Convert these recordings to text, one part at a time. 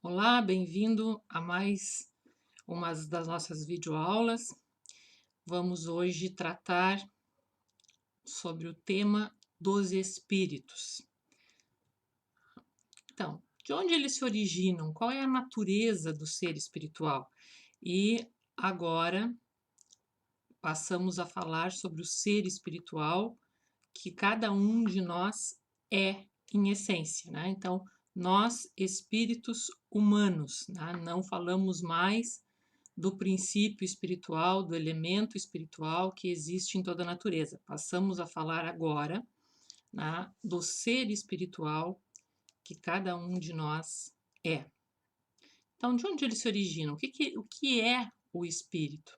Olá, bem-vindo a mais uma das nossas videoaulas. Vamos hoje tratar sobre o tema dos espíritos. Então, de onde eles se originam? Qual é a natureza do ser espiritual? E agora passamos a falar sobre o ser espiritual que cada um de nós é em essência, né? Então, nós, espíritos humanos, né? Não falamos mais do princípio espiritual, do elemento espiritual que existe em toda a natureza. Passamos a falar agora, né, do ser espiritual que cada um de nós é. Então, de onde eles se originam? O que é o espírito?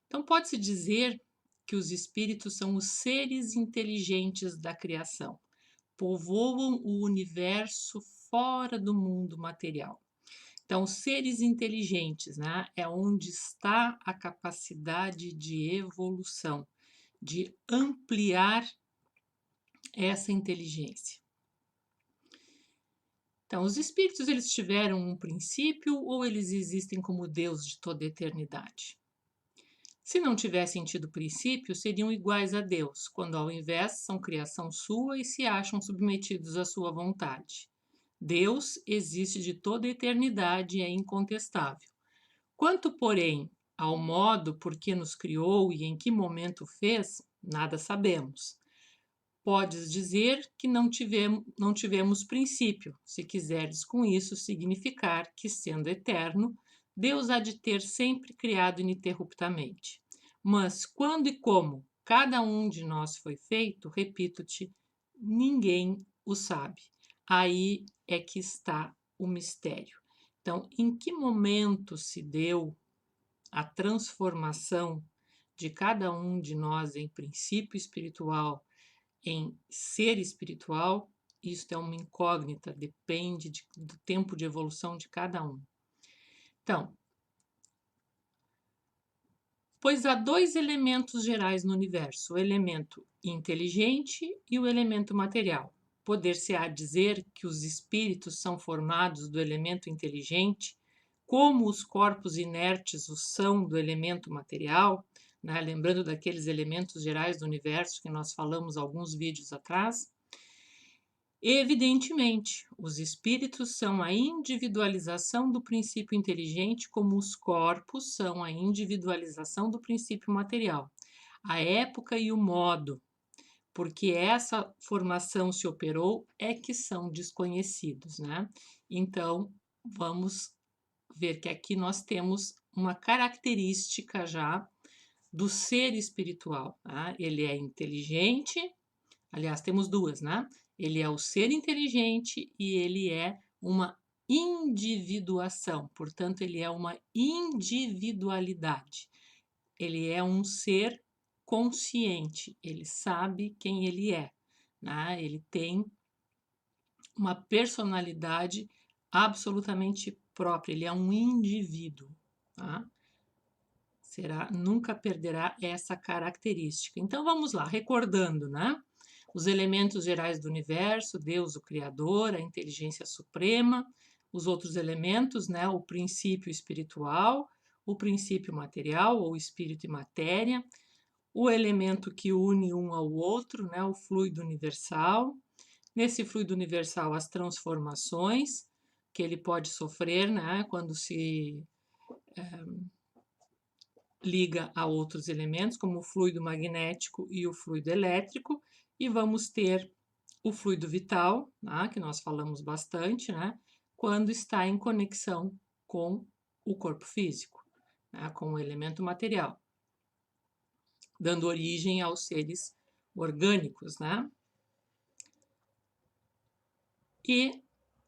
Então, pode-se dizer que os espíritos são os seres inteligentes da criação, povoam o universo fora do mundo material. Então, seres inteligentes, né, é onde está a capacidade de evolução, de ampliar essa inteligência. Então, os espíritos, eles tiveram um princípio ou eles existem como Deus de toda a eternidade? Se não tivessem tido princípio, seriam iguais a Deus, quando ao invés são criação sua e se acham submetidos à sua vontade. Deus existe de toda a eternidade e é incontestável. Quanto, porém, ao modo por que nos criou e em que momento fez, nada sabemos. Podes dizer que não tivemos princípio, se quiseres com isso significar que, sendo eterno, Deus há de ter sempre criado ininterruptamente. Mas quando e como cada um de nós foi feito, repito-te, ninguém o sabe. Aí é que está o mistério. Então, em que momento se deu a transformação de cada um de nós em princípio espiritual, em ser espiritual? Isso é uma incógnita, depende do tempo de evolução de cada um. Então, pois há dois elementos gerais no universo, o elemento inteligente e o elemento material. Poder-se-á dizer que os espíritos são formados do elemento inteligente, como os corpos inertes o são do elemento material, né? Lembrando daqueles elementos gerais do universo que nós falamos alguns vídeos atrás. Evidentemente, os espíritos são a individualização do princípio inteligente, como os corpos são a individualização do princípio material. A época e o modo porque essa formação se operou é que são desconhecidos, né? Então, vamos ver que aqui nós temos uma característica já do ser espiritual, tá? Ele é inteligente, aliás, temos duas, né? Ele é o ser inteligente e ele é uma individuação, portanto, ele é uma individualidade. Ele é um ser consciente, ele sabe quem ele é, né? Ele tem uma personalidade absolutamente própria, ele é um indivíduo, tá? Nunca perderá essa característica. Então vamos lá, recordando, né? Os elementos gerais do universo, Deus, o Criador, a inteligência suprema, os outros elementos, né? O princípio espiritual, o princípio material, ou espírito e matéria, o elemento que une um ao outro, né? O fluido universal. Nesse fluido universal, as transformações que ele pode sofrer, né? Quando se liga a outros elementos, como o fluido magnético e o fluido elétrico, e vamos ter o fluido vital, né, que nós falamos bastante, né, quando está em conexão com o corpo físico, né, com o elemento material, dando origem aos seres orgânicos, né? E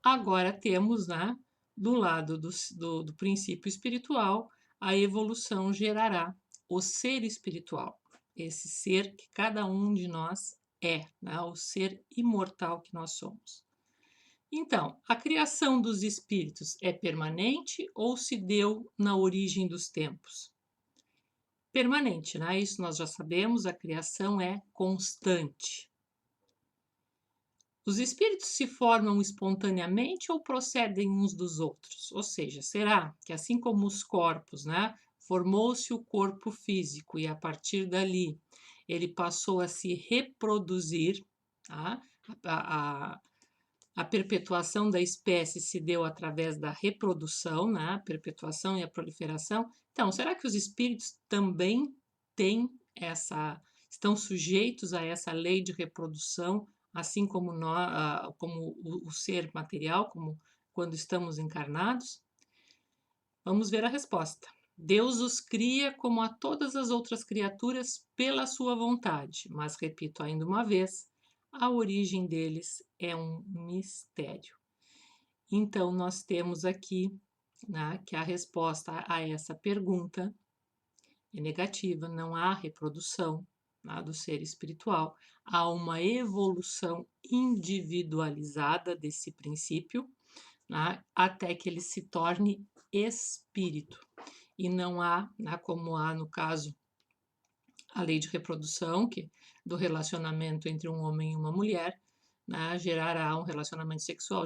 agora temos, né, do lado do princípio espiritual, a evolução gerará o ser espiritual, esse ser que cada um de nós é, né, o ser imortal que nós somos. Então, a criação dos espíritos é permanente ou se deu na origem dos tempos? Permanente, né? Isso nós já sabemos, a criação é constante. Os espíritos se formam espontaneamente ou procedem uns dos outros? Ou seja, será que assim como os corpos, né, formou-se o corpo físico e a partir dali ele passou a se reproduzir, tá? A, a, a perpetuação da espécie se deu através da reprodução, né, a perpetuação e a proliferação. Então, será que os espíritos também têm estão sujeitos a essa lei de reprodução, assim como nós, como o ser material, como quando estamos encarnados? Vamos ver a resposta. Deus os cria como a todas as outras criaturas pela sua vontade, mas repito ainda uma vez, a origem deles é um mistério. Então, nós temos aqui, né, que a resposta a essa pergunta é negativa, não há reprodução, né, do ser espiritual, há uma evolução individualizada desse princípio, né, até que ele se torne espírito. E não há, né, como há no caso a lei de reprodução, que do relacionamento entre um homem e uma mulher, né, gerará um relacionamento sexual,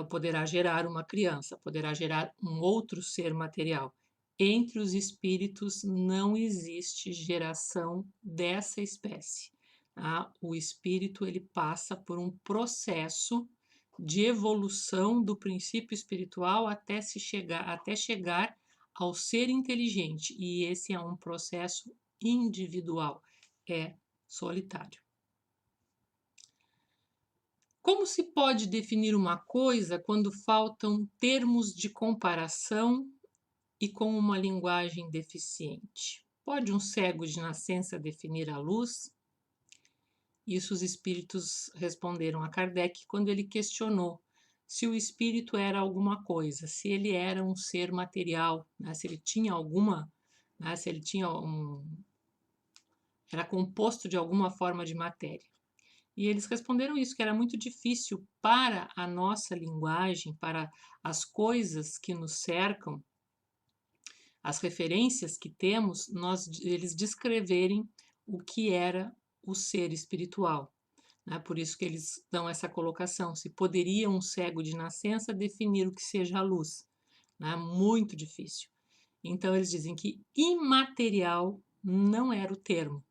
poderá gerar uma criança, poderá gerar um outro ser material. Entre os espíritos não existe geração dessa espécie. Tá? O espírito ele passa por um processo de evolução do princípio espiritual até chegar ao ser inteligente, e esse é um processo individual, é solitário. Como se pode definir uma coisa quando faltam termos de comparação e com uma linguagem deficiente? Pode um cego de nascença definir a luz? Isso os espíritos responderam a Kardec quando ele questionou se o espírito era alguma coisa, se ele era um ser material, né? Se ele tinha alguma, né? Se ele tinha era composto de alguma forma de matéria. E eles responderam isso, que era muito difícil para a nossa linguagem, para as coisas que nos cercam, as referências que temos, eles descreverem o que era o ser espiritual. Né? Por isso que eles dão essa colocação, se poderia um cego de nascença definir o que seja a luz. Né? Muito difícil. Então eles dizem que imaterial não era o termo.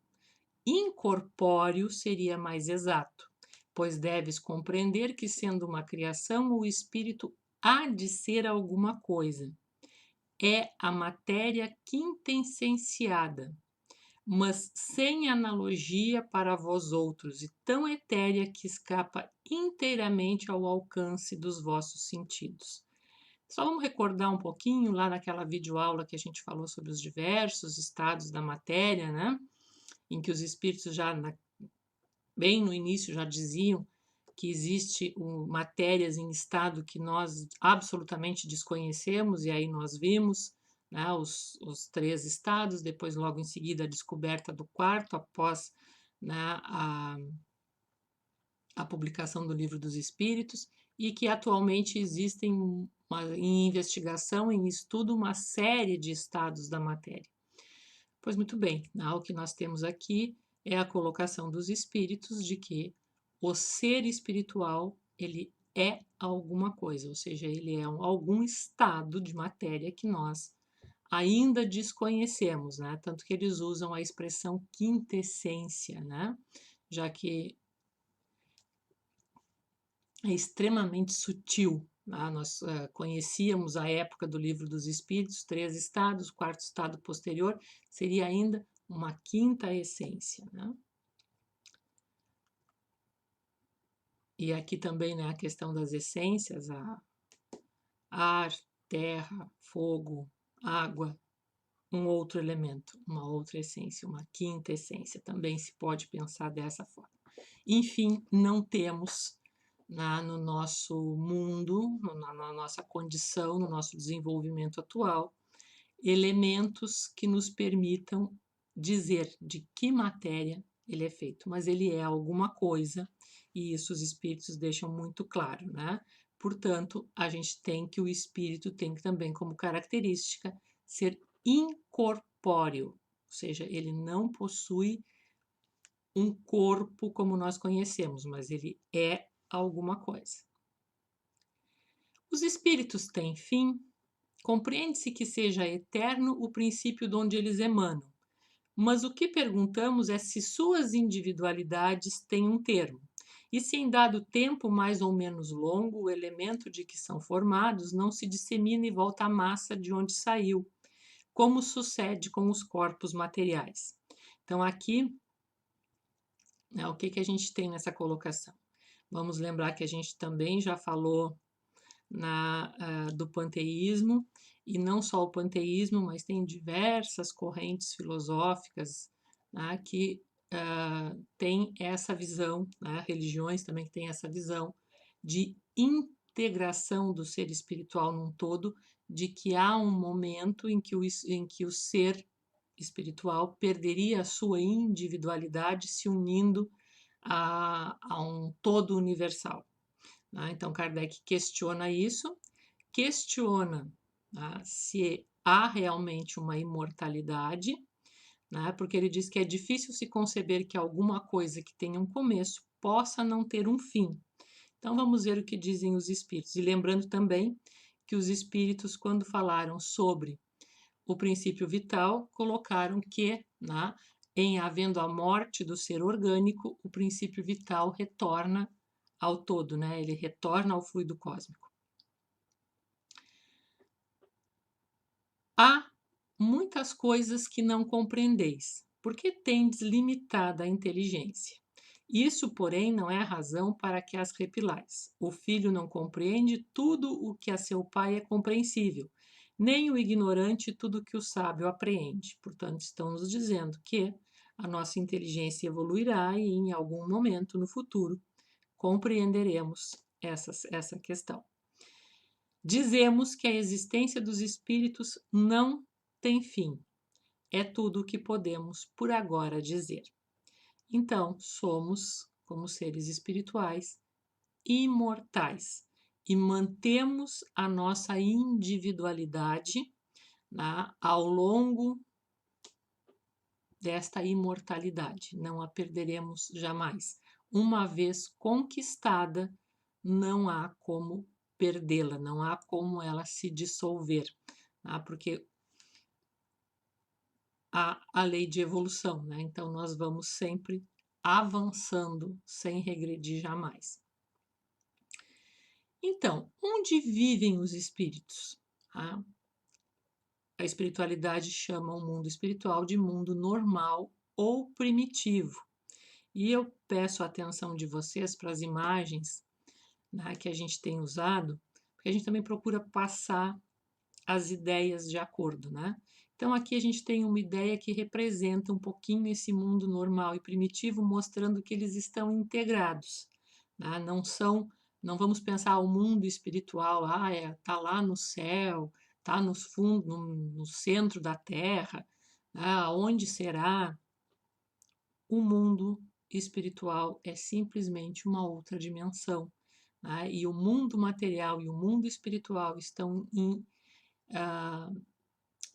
Incorpóreo seria mais exato, pois deves compreender que, sendo uma criação, o espírito há de ser alguma coisa. É a matéria quintessenciada, mas sem analogia para vós outros, e tão etérea que escapa inteiramente ao alcance dos vossos sentidos. Só vamos recordar um pouquinho lá naquela videoaula que a gente falou sobre os diversos estados da matéria, né? Em que os espíritos bem no início já diziam que existe matérias em estado que nós absolutamente desconhecemos, e aí nós vimos, né, os 3 estados, depois logo em seguida a descoberta do 4º, após, né, a publicação do Livro dos Espíritos, e que atualmente existem em investigação, em estudo, uma série de estados da matéria. Pois muito bem, o que nós temos aqui é a colocação dos espíritos de que o ser espiritual, ele é alguma coisa, ou seja, ele é algum estado de matéria que nós ainda desconhecemos, né? Tanto que eles usam a expressão quintessência, né? Já que é extremamente sutil. Nós conhecíamos a época do Livro dos Espíritos, 3 estados, o 4º estado posterior seria ainda uma 5ª essência. Né? E aqui também, né, a questão das essências, ar, terra, fogo, água, um outro elemento, uma outra essência, uma 5ª essência, também se pode pensar dessa forma. Enfim, não temos no nosso mundo, na nossa condição, no nosso desenvolvimento atual, elementos que nos permitam dizer de que matéria ele é feito, mas ele é alguma coisa, e isso os espíritos deixam muito claro, né? Portanto, o espírito tem também como característica ser incorpóreo, ou seja, ele não possui um corpo como nós conhecemos, mas ele é alguma coisa. Os espíritos têm fim? Compreende-se que seja eterno o princípio de onde eles emanam, mas o que perguntamos é se suas individualidades têm um termo, e se em dado tempo mais ou menos longo o elemento de que são formados não se dissemina e volta à massa de onde saiu, como sucede com os corpos materiais. Então, aqui, né, o que a gente tem nessa colocação? Vamos lembrar que a gente também já falou do panteísmo, e não só o panteísmo, mas tem diversas correntes filosóficas, né, que têm essa visão, né, religiões também que têm essa visão de integração do ser espiritual num todo, de que há um momento em que o ser espiritual perderia a sua individualidade se unindo a um todo universal. Né? Então, Kardec questiona isso, questiona, né, se há realmente uma imortalidade, né, porque ele diz que é difícil se conceber que alguma coisa que tenha um começo possa não ter um fim. Então, vamos ver o que dizem os espíritos. E lembrando também que os espíritos, quando falaram sobre o princípio vital, colocaram que, né, em havendo a morte do ser orgânico, o princípio vital retorna ao todo, né? Ele retorna ao fluido cósmico. Há muitas coisas que não compreendeis, porque tendes limitada a inteligência. Isso, porém, não é razão para que as repilais. O filho não compreende tudo o que a seu pai é compreensível, nem o ignorante tudo o que o sábio apreende. Portanto, estão nos dizendo que a nossa inteligência evoluirá e, em algum momento no futuro, compreenderemos essa questão. Dizemos que a existência dos espíritos não tem fim. É tudo o que podemos por agora dizer. Então, somos, como seres espirituais, imortais e mantemos a nossa individualidade, né, ao longo desta imortalidade. Não a perderemos jamais. Uma vez conquistada, não há como perdê-la, não há como ela se dissolver, tá? Porque há a lei de evolução, né? Então nós vamos sempre avançando sem regredir jamais. Então, onde vivem os espíritos? A espiritualidade chama o mundo espiritual de mundo normal ou primitivo. E eu peço a atenção de vocês para as imagens, né, que a gente tem usado, porque a gente também procura passar as ideias de acordo, né? Então aqui a gente tem uma ideia que representa um pouquinho esse mundo normal e primitivo, mostrando que eles estão integrados, né? Não vamos pensar o mundo espiritual, tá lá no céu, tá nos fundos, no centro da Terra, onde será? O mundo espiritual é simplesmente uma outra dimensão, né? E o mundo material e o mundo espiritual estão em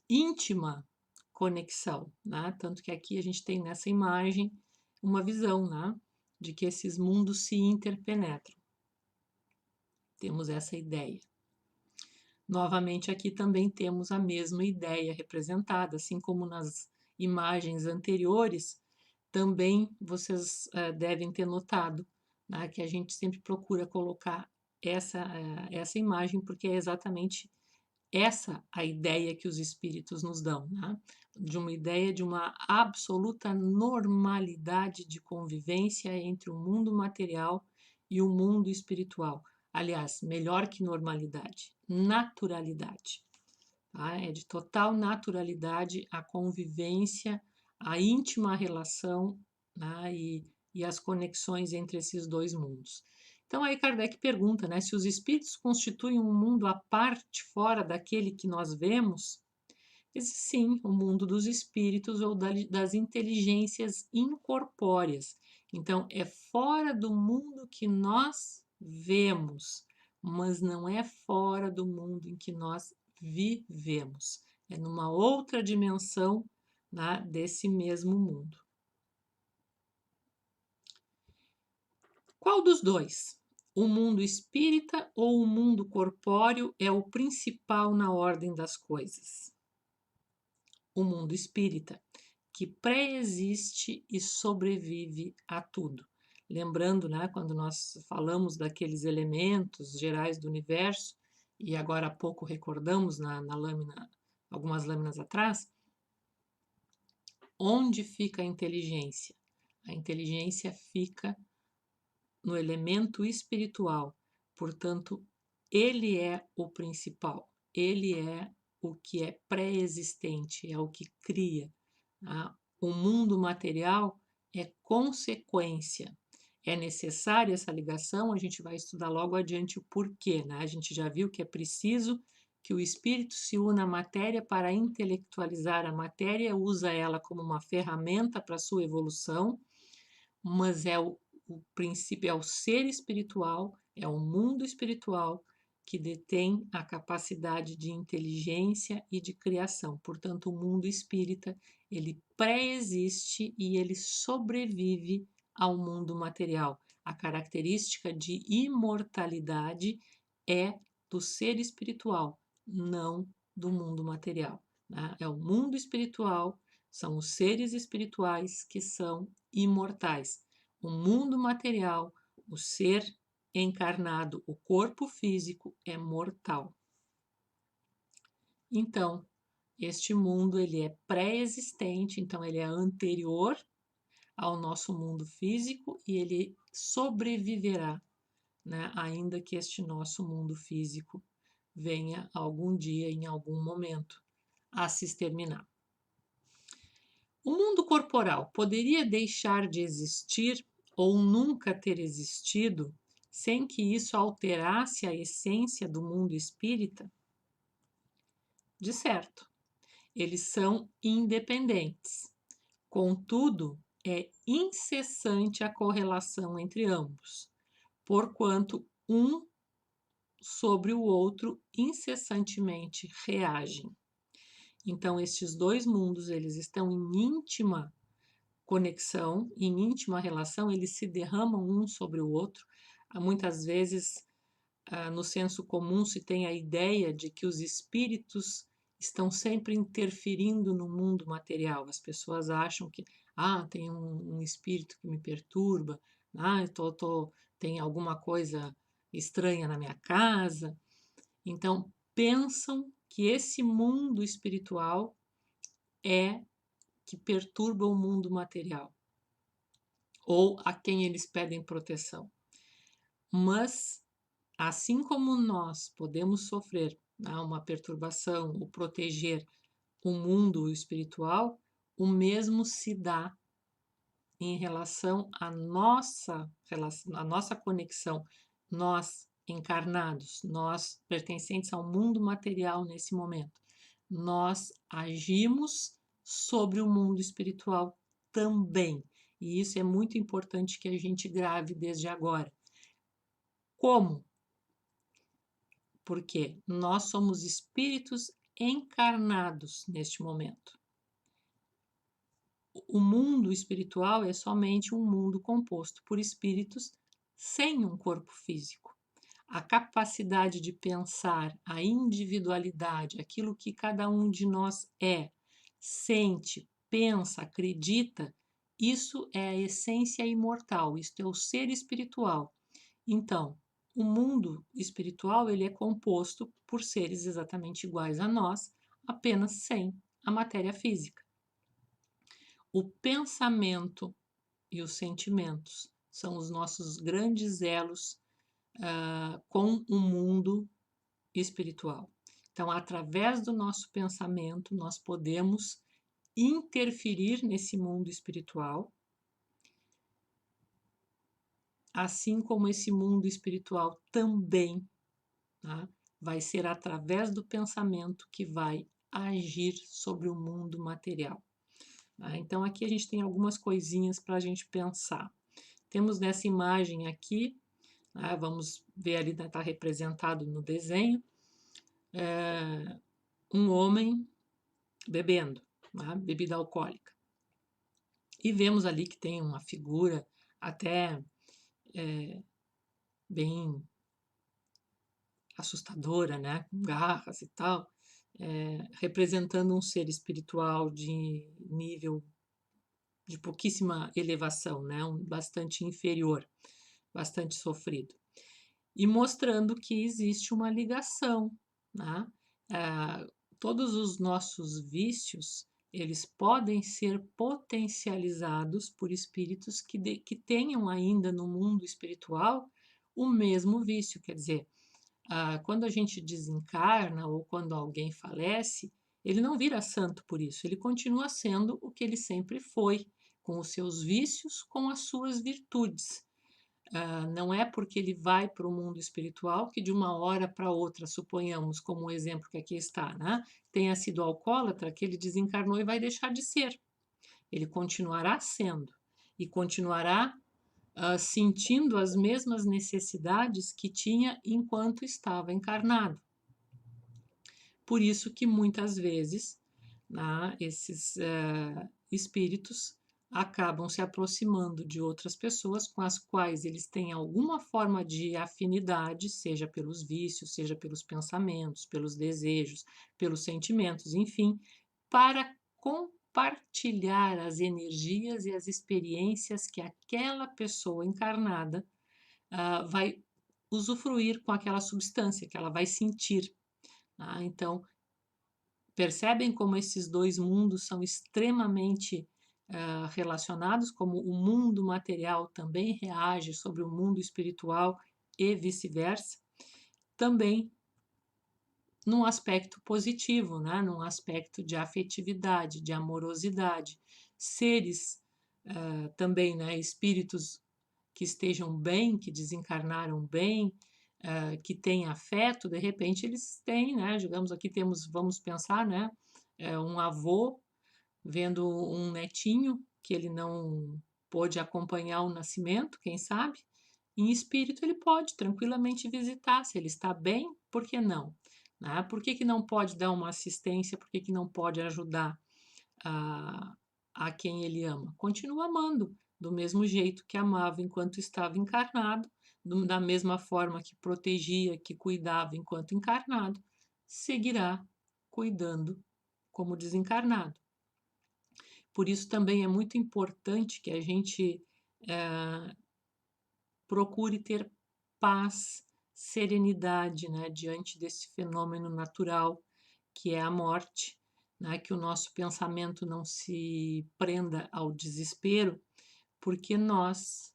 íntima conexão, né? Tanto que aqui a gente tem nessa imagem uma visão, né, de que esses mundos se interpenetram. Temos essa ideia. Novamente, aqui também temos a mesma ideia representada, assim como nas imagens anteriores, também vocês devem ter notado, né, que a gente sempre procura colocar essa imagem, porque é exatamente essa a ideia que os espíritos nos dão, né? De uma ideia de uma absoluta normalidade de convivência entre o mundo material e o mundo espiritual. Aliás, melhor que normalidade, naturalidade. Tá? É de total naturalidade a convivência, a íntima relação, né? E as conexões entre esses dois mundos. Então aí Kardec pergunta, né, se os espíritos constituem um mundo à parte fora daquele que nós vemos. Sim, o mundo dos espíritos ou das inteligências incorpóreas. Então é fora do mundo que nós vemos, mas não é fora do mundo em que nós vivemos. É numa outra dimensão, né, desse mesmo mundo. Qual dos dois? O mundo espírita ou o mundo corpóreo é o principal na ordem das coisas? O mundo espírita, que pré-existe e sobrevive a tudo. Lembrando, né, quando nós falamos daqueles elementos gerais do universo, e agora há pouco recordamos na lâmina, algumas lâminas atrás, onde fica a inteligência? A inteligência fica no elemento espiritual, portanto, ele é o principal, ele é o que é pré-existente, é o que cria. Tá? O mundo material é consequência. É necessária essa ligação, a gente vai estudar logo adiante o porquê. Né? A gente já viu que é preciso que o espírito se una à matéria para intelectualizar a matéria, usa ela como uma ferramenta para a sua evolução, mas é o princípio, é o ser espiritual, é o mundo espiritual que detém a capacidade de inteligência e de criação. Portanto, o mundo espírita, ele pré-existe e ele sobrevive ao mundo material. A característica de imortalidade é do ser espiritual, não do mundo material. Né? É o mundo espiritual, são os seres espirituais que são imortais. O mundo material, o ser encarnado, o corpo físico é mortal. Então, este mundo ele é pré-existente, então ele é anterior ao nosso mundo físico e ele sobreviverá, né, ainda que este nosso mundo físico venha algum dia, em algum momento, a se exterminar. O mundo corporal poderia deixar de existir ou nunca ter existido sem que isso alterasse a essência do mundo espírita? De certo, eles são independentes. Contudo, é incessante a correlação entre ambos, porquanto um sobre o outro incessantemente reagem. Então, estes dois mundos, eles estão em íntima conexão, em íntima relação, eles se derramam um sobre o outro. Muitas vezes, no senso comum, se tem a ideia de que os espíritos estão sempre interferindo no mundo material. As pessoas acham que, tem um espírito que me perturba, tem alguma coisa estranha na minha casa. Então, pensam que esse mundo espiritual é que perturba o mundo material, ou a quem eles pedem proteção. Mas, assim como nós podemos sofrer uma perturbação ou proteger o mundo espiritual, o mesmo se dá em relação à nossa conexão, nós encarnados, nós pertencentes ao mundo material nesse momento. Nós agimos sobre o mundo espiritual também. E isso é muito importante que a gente grave desde agora. Como? Porque nós somos espíritos encarnados neste momento. O mundo espiritual é somente um mundo composto por espíritos sem um corpo físico. A capacidade de pensar, a individualidade, aquilo que cada um de nós é, sente, pensa, acredita, isso é a essência imortal, isto é o ser espiritual. Então, o mundo espiritual ele é composto por seres exatamente iguais a nós, apenas sem a matéria física. O pensamento e os sentimentos são os nossos grandes elos com o mundo espiritual. Então, através do nosso pensamento, nós podemos interferir nesse mundo espiritual, assim como esse mundo espiritual também, tá, vai ser através do pensamento que vai agir sobre o mundo material. Tá? Então, aqui a gente tem algumas coisinhas para a gente pensar. Temos nessa imagem aqui, vamos ver ali, está representado no desenho, um homem bebendo, bebida alcoólica. E vemos ali que tem uma figura até bem assustadora, né, com garras e tal, representando um ser espiritual de nível de pouquíssima elevação, né, bastante inferior, bastante sofrido. E mostrando que existe uma ligação, né? Todos os nossos vícios, eles podem ser potencializados por espíritos que tenham ainda no mundo espiritual o mesmo vício, quer dizer, quando a gente desencarna ou quando alguém falece, ele não vira santo por isso, ele continua sendo o que ele sempre foi, com os seus vícios, com as suas virtudes. Não é porque ele vai para o mundo espiritual que de uma hora para outra, suponhamos, como o exemplo que aqui está, né, tenha sido alcoólatra, que ele desencarnou e vai deixar de ser. Ele continuará sendo e continuará sentindo as mesmas necessidades que tinha enquanto estava encarnado. Por isso que muitas vezes, né, esses espíritos acabam se aproximando de outras pessoas com as quais eles têm alguma forma de afinidade, seja pelos vícios, seja pelos pensamentos, pelos desejos, pelos sentimentos, enfim, para compartilhar as energias e as experiências que aquela pessoa encarnada vai usufruir com aquela substância que ela vai sentir. Então, percebem como esses dois mundos são extremamente relacionados, como o mundo material também reage sobre o mundo espiritual e vice-versa, também num aspecto positivo, né? Num aspecto de afetividade, de amorosidade. Seres também, né? Espíritos que estejam bem, que desencarnaram bem, que têm afeto, de repente eles têm, né? Digamos, aqui temos, vamos pensar, né? Um avô vendo um netinho que ele não pôde acompanhar o nascimento, quem sabe? Em espírito ele pode tranquilamente visitar, se ele está bem, por que não? Né? Por que não pode dar uma assistência, por que não pode ajudar a, a quem ele ama? Continua amando, do mesmo jeito que amava enquanto estava encarnado, da mesma forma que protegia, que cuidava enquanto encarnado, seguirá cuidando como desencarnado. Por isso também é muito importante que a gente procure ter paz, serenidade, né, diante desse fenômeno natural que é a morte, né, que o nosso pensamento não se prenda ao desespero, porque nós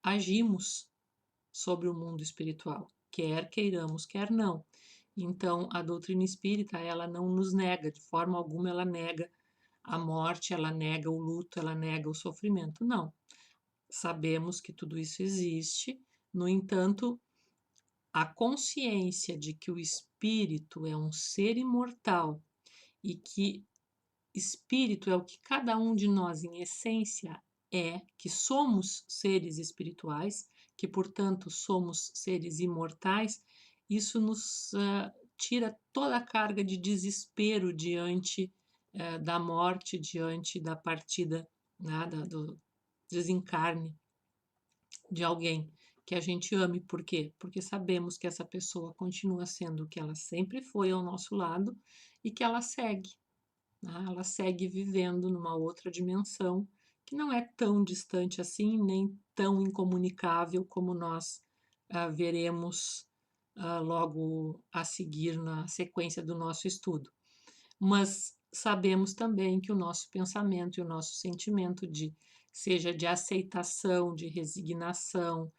agimos sobre o mundo espiritual, quer queiramos, quer não. Então, a doutrina espírita, ela não nos nega, de forma alguma ela nega a morte, ela nega o luto, ela nega o sofrimento. Não. Sabemos que tudo isso existe, no entanto, a consciência de que o espírito é um ser imortal e que espírito é o que cada um de nós, em essência, é, que somos seres espirituais, que, portanto, somos seres imortais, isso nos tira toda a carga de desespero diante da morte, diante da partida, né, do desencarne de alguém que a gente ame. Por quê? Porque sabemos que essa pessoa continua sendo o que ela sempre foi ao nosso lado e que ela segue, né? Ela segue vivendo numa outra dimensão que não é tão distante assim, nem tão incomunicável como nós veremos logo a seguir na sequência do nosso estudo. Mas sabemos também que o nosso pensamento e o nosso sentimento seja de aceitação, de resignação,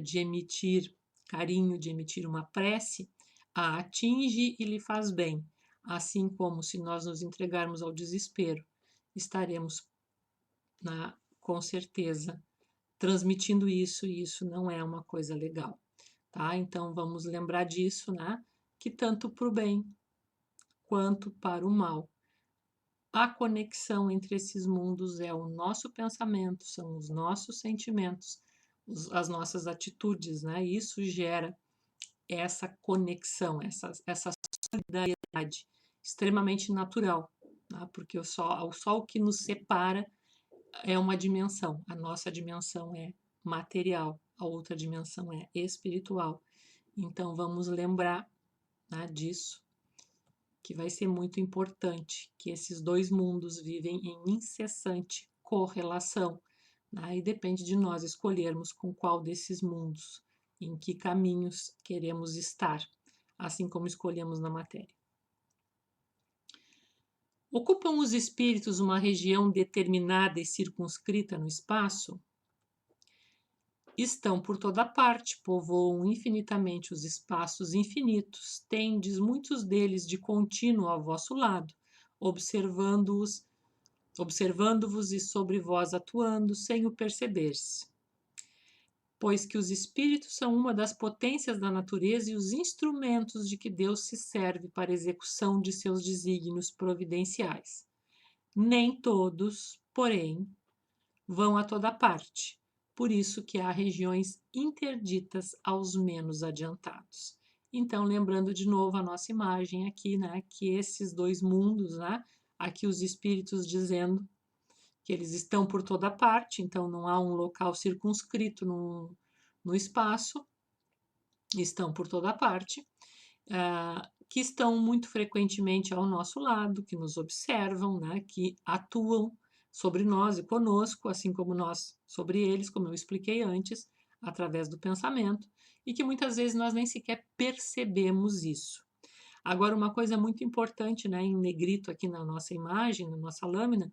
de emitir carinho, de emitir uma prece, a atinge e lhe faz bem. Assim como se nós nos entregarmos ao desespero, estaremos, com certeza, transmitindo isso, e isso não é uma coisa legal, tá? Então vamos lembrar disso, né? Que tanto para o bem quanto para o mal, a conexão entre esses mundos é o nosso pensamento, são os nossos sentimentos, as nossas atitudes, né? Isso gera essa conexão, essa solidariedade extremamente natural, né? Porque só o que nos separa é uma dimensão, a nossa dimensão é material, a outra dimensão é espiritual. Então vamos lembrar, né, disso, que vai ser muito importante, que esses dois mundos vivem em incessante correlação, né, e depende de nós escolhermos com qual desses mundos, em que caminhos queremos estar, assim como escolhemos na matéria. Ocupam os espíritos uma região determinada e circunscrita no espaço? Estão por toda parte, povoam infinitamente os espaços infinitos, tendes muitos deles de contínuo ao vosso lado, observando-vos e sobre vós atuando, sem o perceber-se. Pois que os espíritos são uma das potências da natureza e os instrumentos de que Deus se serve para a execução de seus desígnios providenciais. Nem todos, porém, vão a toda parte. Por isso que há regiões interditas aos menos adiantados. Então, lembrando de novo a nossa imagem aqui, né, que esses dois mundos, né, aqui os espíritos dizendo que eles estão por toda parte, então não há um local circunscrito no espaço, estão por toda parte, que estão muito frequentemente ao nosso lado, que nos observam, né, que atuam sobre nós e conosco, assim como nós sobre eles, como eu expliquei antes, através do pensamento, e que muitas vezes nós nem sequer percebemos isso. Agora, uma coisa muito importante, né, em negrito aqui na nossa imagem, na nossa lâmina,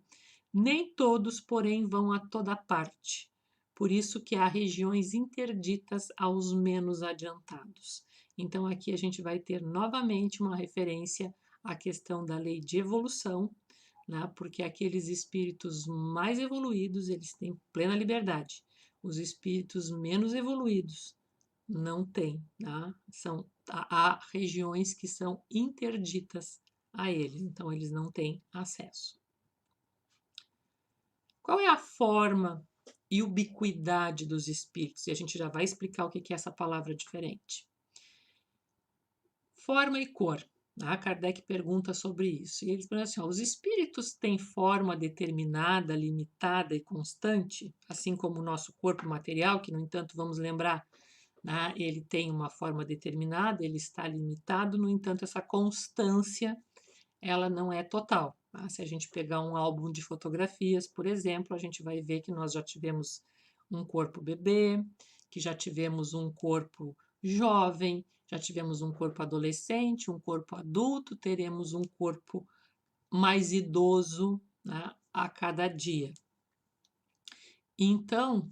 nem todos, porém, vão a toda parte. Por isso que há regiões interditas aos menos adiantados. Então, aqui a gente vai ter novamente uma referência à questão da lei de evolução, né? Porque aqueles espíritos mais evoluídos, eles têm plena liberdade. Os espíritos menos evoluídos não têm, né? Há regiões que são interditas a eles, então eles não têm acesso. Qual é a forma e ubiquidade dos espíritos? E a gente já vai explicar o que é essa palavra diferente. Forma e cor. Kardec pergunta sobre isso. E eles perguntam assim: os espíritos têm forma determinada, limitada e constante, assim como o nosso corpo material, que, no entanto, vamos lembrar, né, ele tem uma forma determinada, ele está limitado, no entanto, essa constância ela não é total. Tá? Se a gente pegar um álbum de fotografias, por exemplo, a gente vai ver que nós já tivemos um corpo bebê, que já tivemos um corpo jovem, já tivemos um corpo adolescente, um corpo adulto, teremos um corpo mais idoso, né, a cada dia. Então,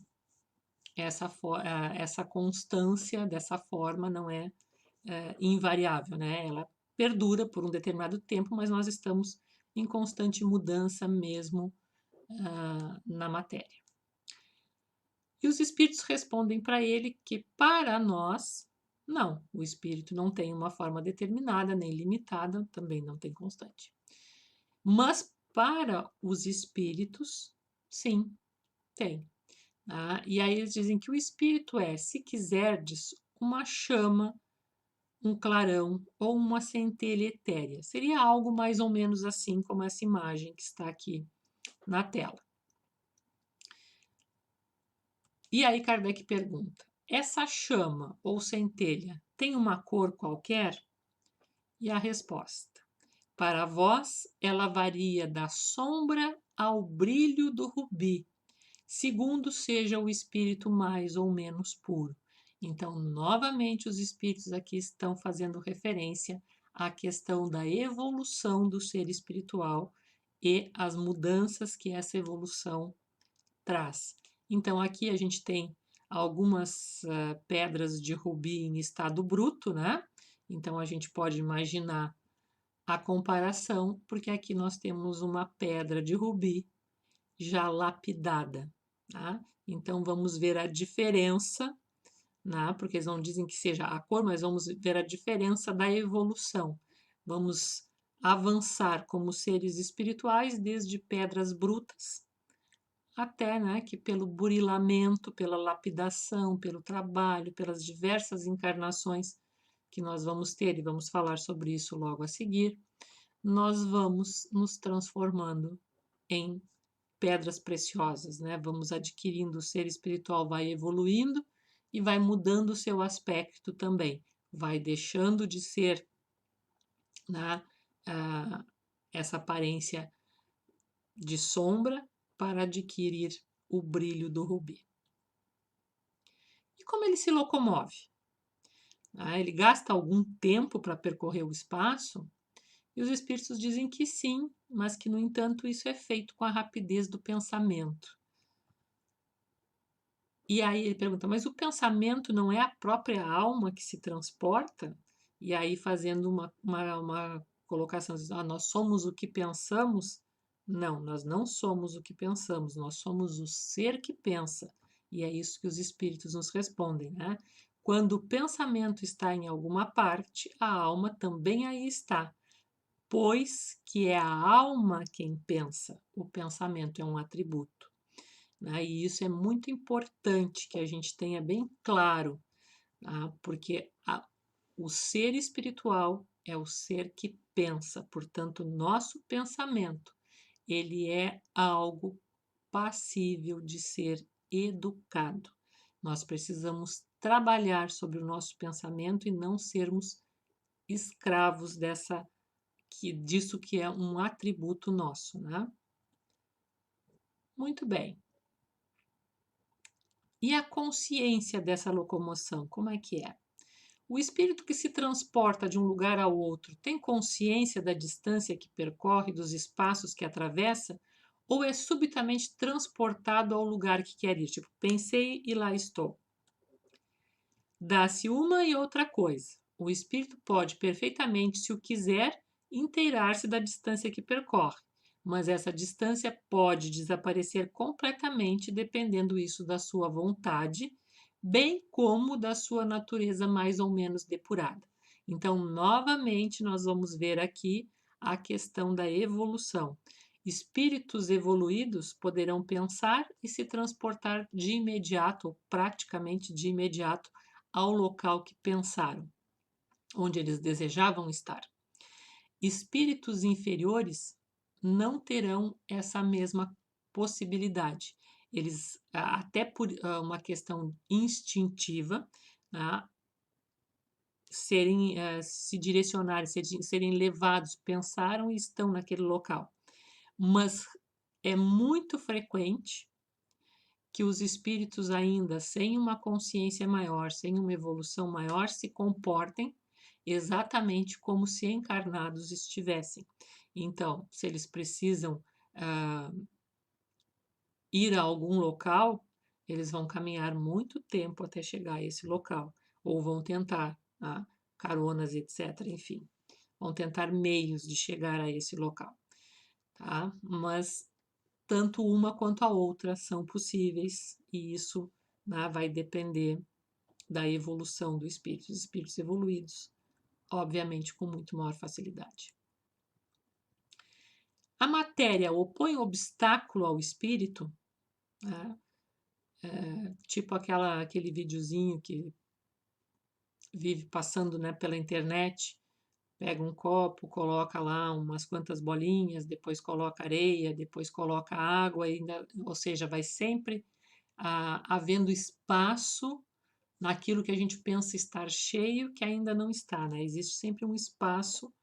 essa constância dessa forma não é invariável, né? Ela perdura por um determinado tempo, mas nós estamos em constante mudança mesmo na matéria. E os espíritos respondem para ele que, para nós, não, o espírito não tem uma forma determinada, nem limitada, também não tem constante. Mas para os espíritos, sim, tem. E aí eles dizem que o espírito é, se quiserdes, uma chama, um clarão ou uma centelha etérea. Seria algo mais ou menos assim como essa imagem que está aqui na tela. E aí Kardec pergunta: essa chama ou centelha tem uma cor qualquer? E a resposta: para vós ela varia da sombra ao brilho do rubi, segundo seja o espírito mais ou menos puro. Então, novamente, os espíritos aqui estão fazendo referência à questão da evolução do ser espiritual e as mudanças que essa evolução traz. Então, aqui a gente tem algumas pedras de rubi em estado bruto, né? Então, a gente pode imaginar a comparação, porque aqui nós temos uma pedra de rubi já lapidada, tá? Então, vamos ver a diferença, né? Porque eles não dizem que seja a cor, mas vamos ver a diferença da evolução. Vamos avançar como seres espirituais desde pedras brutas até, né, que pelo burilamento, pela lapidação, pelo trabalho, pelas diversas encarnações que nós vamos ter, e vamos falar sobre isso logo a seguir, nós vamos nos transformando em pedras preciosas, né? Vamos adquirindo, o ser espiritual vai evoluindo e vai mudando o seu aspecto também, vai deixando de ser, né, essa aparência de sombra para adquirir o brilho do rubi. E como ele se locomove? Ele gasta algum tempo para percorrer o espaço? E os espíritos dizem que sim, mas que, no entanto, isso é feito com a rapidez do pensamento. E aí ele pergunta, mas o pensamento não é a própria alma que se transporta? E aí, fazendo uma colocação, nós somos o que pensamos? Não, nós não somos o que pensamos, nós somos o ser que pensa. E é isso que os espíritos nos respondem, né? Quando o pensamento está em alguma parte, a alma também aí está, pois que é a alma quem pensa, o pensamento é um atributo, né? E isso é muito importante que a gente tenha bem claro, tá? Porque o ser espiritual é o ser que pensa, portanto, nosso pensamento, ele é algo passível de ser educado. Nós precisamos trabalhar sobre o nosso pensamento e não sermos escravos disso que é um atributo nosso, né? Muito bem. E a consciência dessa locomoção, como é que é? O espírito que se transporta de um lugar ao outro tem consciência da distância que percorre, dos espaços que atravessa, ou é subitamente transportado ao lugar que quer ir? Tipo, pensei e lá estou. Dá-se uma e outra coisa. O espírito pode perfeitamente, se o quiser, inteirar-se da distância que percorre, mas essa distância pode desaparecer completamente, dependendo isso da sua vontade, bem como da sua natureza mais ou menos depurada. Então, novamente, nós vamos ver aqui a questão da evolução. Espíritos evoluídos poderão pensar e se transportar de imediato, ou praticamente de imediato, ao local que pensaram, onde eles desejavam estar. Espíritos inferiores não terão essa mesma possibilidade. Eles, até por uma questão instintiva, se direcionarem, serem levados, pensaram e estão naquele local. Mas é muito frequente que os espíritos, ainda sem uma consciência maior, sem uma evolução maior, se comportem exatamente como se encarnados estivessem. Então, se eles precisam ir a algum local, eles vão caminhar muito tempo até chegar a esse local, ou vão tentar caronas, etc. Enfim, vão tentar meios de chegar a esse local, tá? Mas tanto uma quanto a outra são possíveis, e isso, né, vai depender da evolução do espírito. Os espíritos evoluídos, obviamente, com muito maior facilidade. A matéria opõe obstáculo ao espírito, né? Tipo aquele videozinho que vive passando, né, pela internet, pega um copo, coloca lá umas quantas bolinhas, depois coloca areia, depois coloca água, ou seja, vai sempre havendo espaço naquilo que a gente pensa estar cheio, que ainda não está, né? Existe sempre um espaço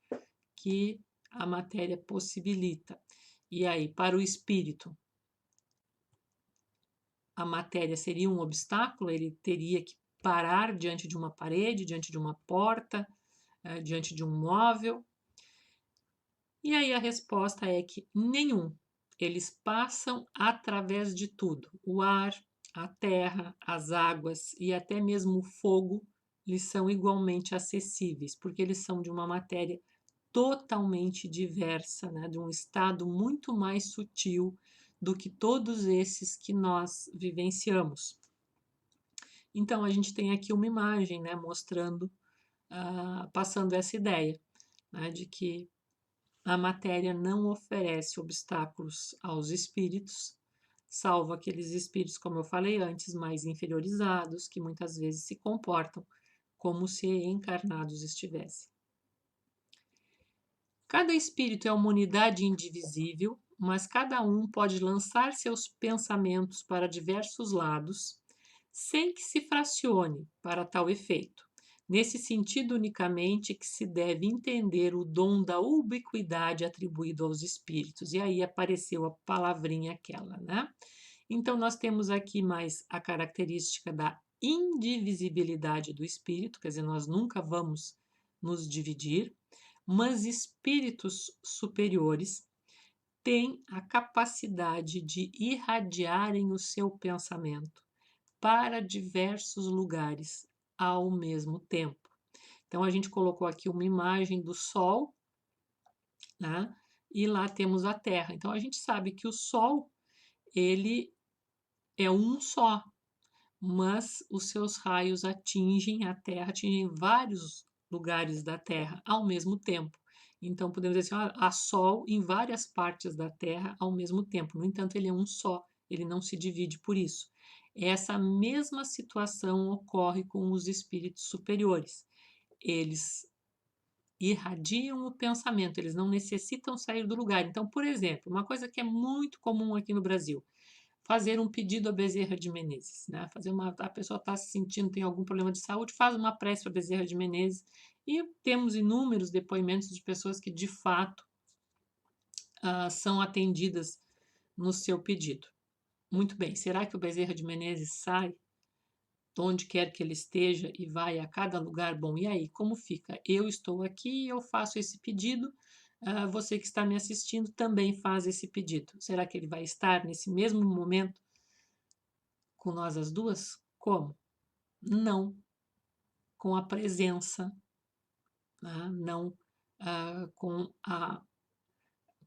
que a matéria possibilita. E aí, para o espírito, a matéria seria um obstáculo? Ele teria que parar diante de uma parede, diante de uma porta, diante de um móvel? E aí a resposta é que nenhum. Eles passam através de tudo. O ar, a terra, as águas e até mesmo o fogo lhes são igualmente acessíveis, porque eles são de uma matéria totalmente diversa, né? De um estado muito mais sutil do que todos esses que nós vivenciamos. Então, a gente tem aqui uma imagem, né, mostrando, passando essa ideia, né, de que a matéria não oferece obstáculos aos espíritos, salvo aqueles espíritos, como eu falei antes, mais inferiorizados, que muitas vezes se comportam como se encarnados estivessem. Cada espírito é uma unidade indivisível, mas cada um pode lançar seus pensamentos para diversos lados, sem que se fracione para tal efeito. Nesse sentido unicamente que se deve entender o dom da ubiquidade atribuído aos espíritos. E aí apareceu a palavrinha aquela, né? Então, nós temos aqui mais a característica da indivisibilidade do espírito, quer dizer, nós nunca vamos nos dividir, mas espíritos superiores têm a capacidade de irradiarem o seu pensamento para diversos lugares ao mesmo tempo. Então, a gente colocou aqui uma imagem do Sol, né? E lá temos a Terra. Então, a gente sabe que o Sol, ele é um só, mas os seus raios atingem a Terra, atingem vários lugares da Terra ao mesmo tempo. Então, podemos dizer assim, há Sol em várias partes da Terra ao mesmo tempo. No entanto, ele é um só, ele não se divide por isso. Essa mesma situação ocorre com os espíritos superiores. Eles irradiam o pensamento, eles não necessitam sair do lugar. Então, por exemplo, uma coisa que é muito comum aqui no Brasil, fazer um pedido a Bezerra de Menezes, né? A pessoa está se sentindo, tem algum problema de saúde, faz uma prece para Bezerra de Menezes e temos inúmeros depoimentos de pessoas que de fato são atendidas no seu pedido. Muito bem, será que o Bezerra de Menezes sai de onde quer que ele esteja e vai a cada lugar? Bom, e aí, como fica? Eu estou aqui, eu faço esse pedido, você que está me assistindo também faz esse pedido. Será que ele vai estar nesse mesmo momento com nós as duas? Como? Não com a presença, né? Não com a.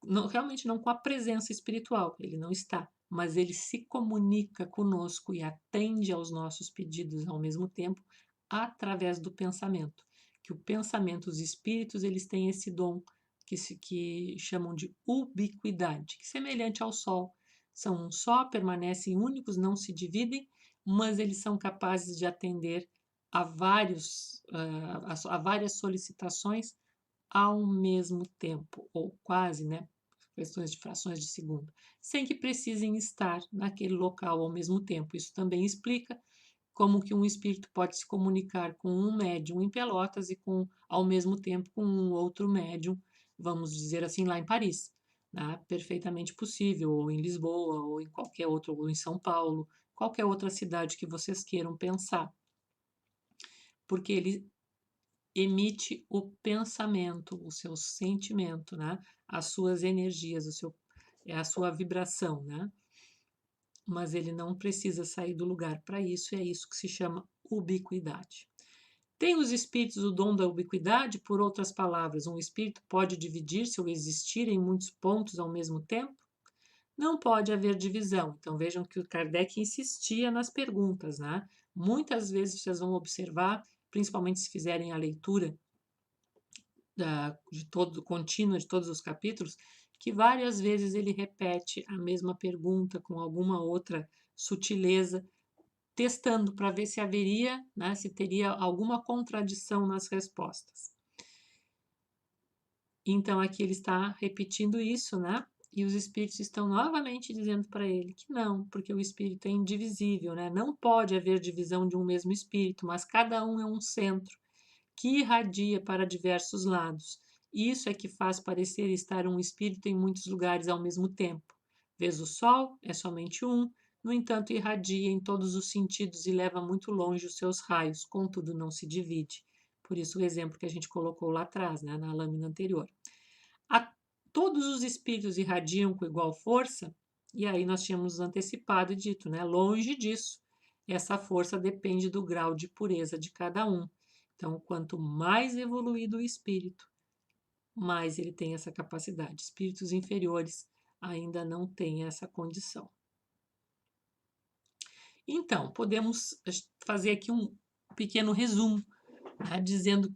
Não, realmente não com a presença espiritual, ele não está, mas ele se comunica conosco e atende aos nossos pedidos ao mesmo tempo através do pensamento. Que o pensamento, os espíritos, eles têm esse dom que chamam de ubiquidade, que semelhante ao Sol. São um só, permanecem únicos, não se dividem, mas eles são capazes de atender a várias solicitações ao mesmo tempo, ou quase, né? Questões de frações de segundo, sem que precisem estar naquele local ao mesmo tempo. Isso também explica como que um espírito pode se comunicar com um médium em Pelotas e ao mesmo tempo com um outro médium, vamos dizer assim, lá em Paris. Né? Perfeitamente possível, ou em Lisboa, ou em qualquer outro, ou em São Paulo, qualquer outra cidade que vocês queiram pensar. Porque ele emite o pensamento, o seu sentimento, né? As suas energias, a sua vibração, né? Mas ele não precisa sair do lugar para isso, e é isso que se chama ubiquidade. Tem os espíritos o dom da ubiquidade? Por outras palavras, um espírito pode dividir-se ou existir em muitos pontos ao mesmo tempo? Não pode haver divisão. Então vejam que o Kardec insistia nas perguntas, né? Muitas vezes vocês vão observar, principalmente se fizerem a leitura contínua de todos os capítulos, que várias vezes ele repete a mesma pergunta com alguma outra sutileza, testando para ver se haveria, né, se teria alguma contradição nas respostas. Então aqui ele está repetindo isso, né? E os espíritos estão novamente dizendo para ele que não, porque o espírito é indivisível, né? Não pode haver divisão de um mesmo espírito, mas cada um é um centro que irradia para diversos lados. Isso é que faz parecer estar um espírito em muitos lugares ao mesmo tempo. Vês o Sol, é somente um, no entanto, irradia em todos os sentidos e leva muito longe os seus raios, contudo, não se divide. Por isso, o exemplo que a gente colocou lá atrás, né, na lâmina anterior. Todos os espíritos irradiam com igual força, e aí nós tínhamos antecipado e dito, né, longe disso. Essa força depende do grau de pureza de cada um. Então, quanto mais evoluído o espírito, mais ele tem essa capacidade. Espíritos inferiores ainda não têm essa condição. Então, podemos fazer aqui um pequeno resumo, né, dizendo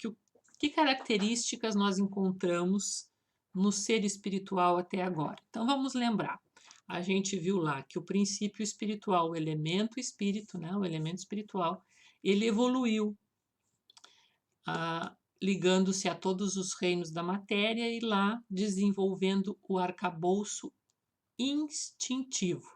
que características nós encontramos no ser espiritual até agora. Então, vamos lembrar. A gente viu lá que o princípio espiritual, o elemento espírito, né, o elemento espiritual, ele evoluiu ligando-se a todos os reinos da matéria e lá desenvolvendo o arcabouço instintivo.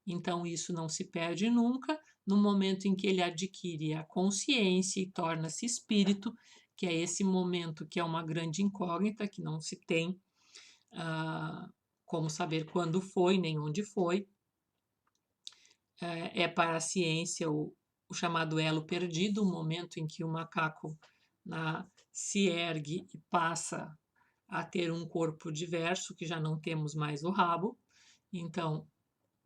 Então, isso não se perde nunca. No momento em que ele adquire a consciência e torna-se espírito, que é esse momento que é uma grande incógnita, que não se tem como saber quando foi, nem onde foi. É para a ciência o chamado elo perdido, o momento em que o macaco se ergue e passa a ter um corpo diverso, que já não temos mais o rabo. Então,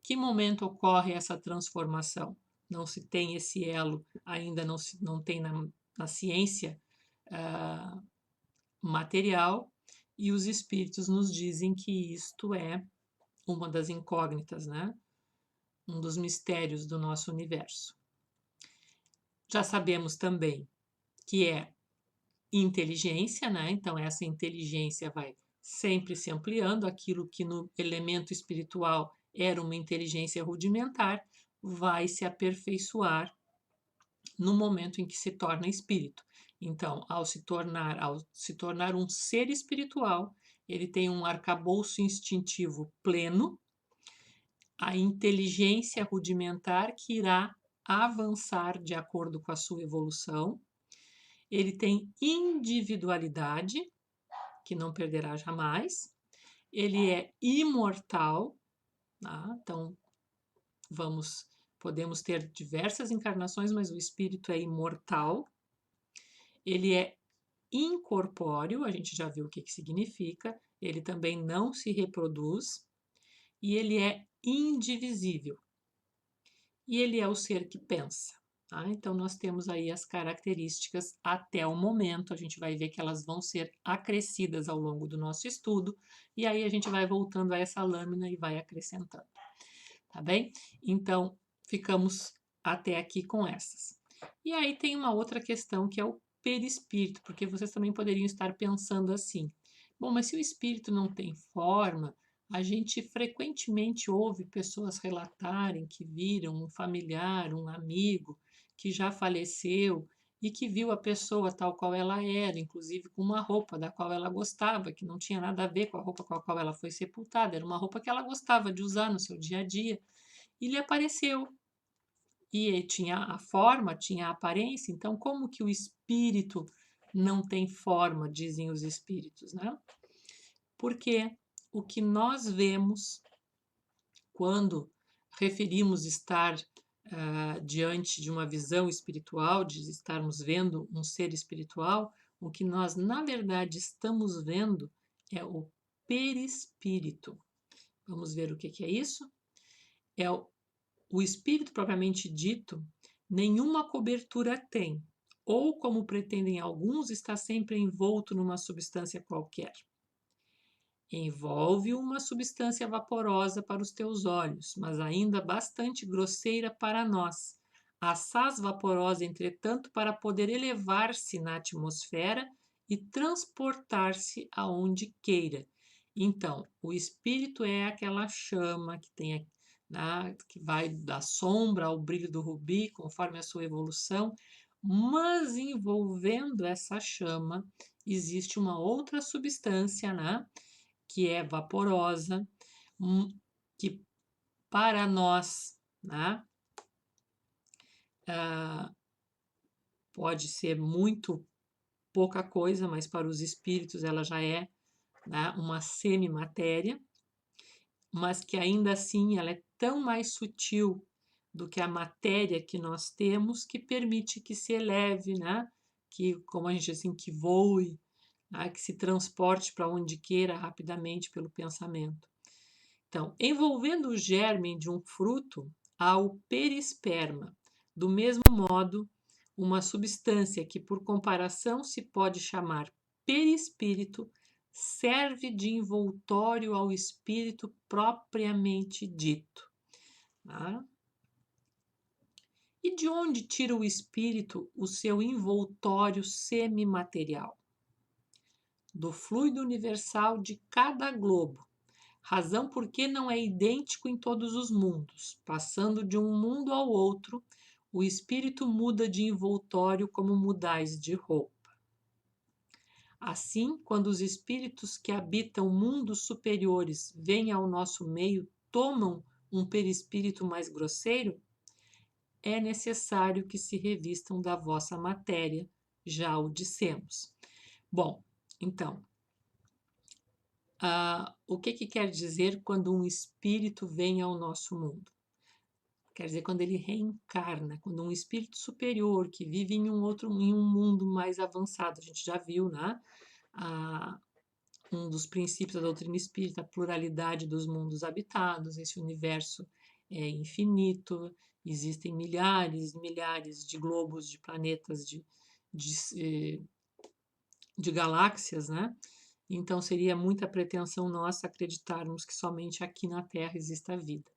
que momento ocorre essa transformação? Não se tem esse elo, ainda não tem na ciência material, e os espíritos nos dizem que isto é uma das incógnitas, né? Um dos mistérios do nosso universo. Já sabemos também que é inteligência, né? Então, essa inteligência vai sempre se ampliando. Aquilo que no elemento espiritual era uma inteligência rudimentar, vai se aperfeiçoar no momento em que se torna espírito. Então, ao se tornar um ser espiritual, ele tem um arcabouço instintivo pleno, a inteligência rudimentar que irá avançar de acordo com a sua evolução. Ele tem individualidade, que não perderá jamais. Ele é imortal, tá? Então, podemos ter diversas encarnações, mas o espírito é imortal. Ele é incorpóreo, a gente já viu o que significa. Ele também não se reproduz. E ele é indivisível. E ele é o ser que pensa. Tá? Então, nós temos aí as características até o momento. A gente vai ver que elas vão ser acrescidas ao longo do nosso estudo. E aí a gente vai voltando a essa lâmina e vai acrescentando. Tá bem? Então, ficamos até aqui com essas. E aí tem uma outra questão que é o perispírito, porque vocês também poderiam estar pensando assim: bom, mas se o espírito não tem forma, a gente frequentemente ouve pessoas relatarem que viram um familiar, um amigo que já faleceu e que viu a pessoa tal qual ela era, inclusive com uma roupa da qual ela gostava, que não tinha nada a ver com a roupa com a qual ela foi sepultada, era uma roupa que ela gostava de usar no seu dia a dia, e lhe apareceu. E tinha a forma, tinha a aparência, então como que o espírito não tem forma, dizem os espíritos, né? Porque o que nós vemos quando referimos estar diante de uma visão espiritual, de estarmos vendo um ser espiritual, o que nós, na verdade, estamos vendo é o perispírito. Vamos ver o que é isso? É o espírito propriamente dito, nenhuma cobertura tem, ou, como pretendem alguns, está sempre envolto numa substância qualquer. Envolve uma substância vaporosa para os teus olhos, mas ainda bastante grosseira para nós. Assaz vaporosa, entretanto, para poder elevar-se na atmosfera e transportar-se aonde queira. Então, o espírito é aquela chama que tem, que vai da sombra ao brilho do rubi, conforme a sua evolução, mas envolvendo essa chama existe uma outra substância, né? Que é vaporosa, que para nós, né, pode ser muito pouca coisa, mas para os espíritos ela já é, né, uma semimatéria, mas que ainda assim ela é tão mais sutil do que a matéria que nós temos, que permite que se eleve, né, que, como a gente diz assim, que voe, né, que se transporte para onde queira rapidamente pelo pensamento. Então, envolvendo o germe de um fruto, há o perisperma. Do mesmo modo, uma substância que, por comparação, se pode chamar perispírito, serve de envoltório ao espírito propriamente dito. Tá? E de onde tira o espírito o seu envoltório semimaterial? Do fluido universal de cada globo, razão porque não é idêntico em todos os mundos. Passando de um mundo ao outro, o espírito muda de envoltório como mudais de roupa. Assim, quando os espíritos que habitam mundos superiores vêm ao nosso meio tomam um perispírito mais grosseiro, é necessário que se revistam da vossa matéria, já o dissemos. Bom, então, o que quer dizer quando um espírito vem ao nosso mundo? Quer dizer, quando ele reencarna, quando um espírito superior que vive em um mundo mais avançado, a gente já viu, né? Um dos princípios da doutrina espírita, a pluralidade dos mundos habitados, esse universo é infinito, existem milhares e milhares de globos, de planetas, de galáxias, né? Então seria muita pretensão nossa acreditarmos que somente aqui na Terra exista vida.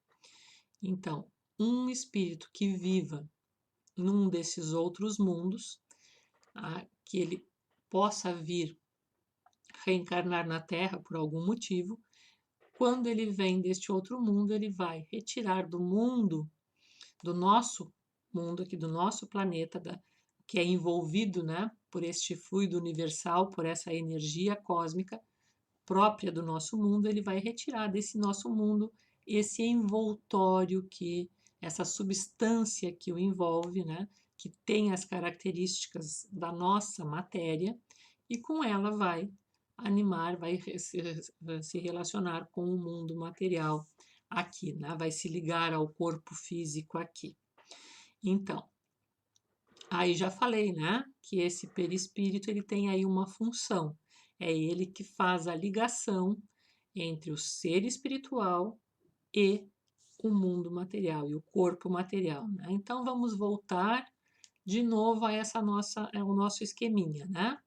Então, um espírito que viva num desses outros mundos, que ele possa vir reencarnar na Terra por algum motivo, quando ele vem deste outro mundo, ele vai retirar do mundo, do nosso mundo aqui, do nosso planeta, que é envolvido, né, por este fluido universal, por essa energia cósmica própria do nosso mundo, ele vai retirar desse nosso mundo esse envoltório, essa substância que o envolve, né, que tem as características da nossa matéria, e com ela vai animar, vai se relacionar com o mundo material aqui, né? Vai se ligar ao corpo físico aqui. Então, aí já falei, né, que esse perispírito ele tem aí uma função. É ele que faz a ligação entre o ser espiritual e o mundo material e o corpo material, né? Então vamos voltar de novo a o nosso esqueminha, né?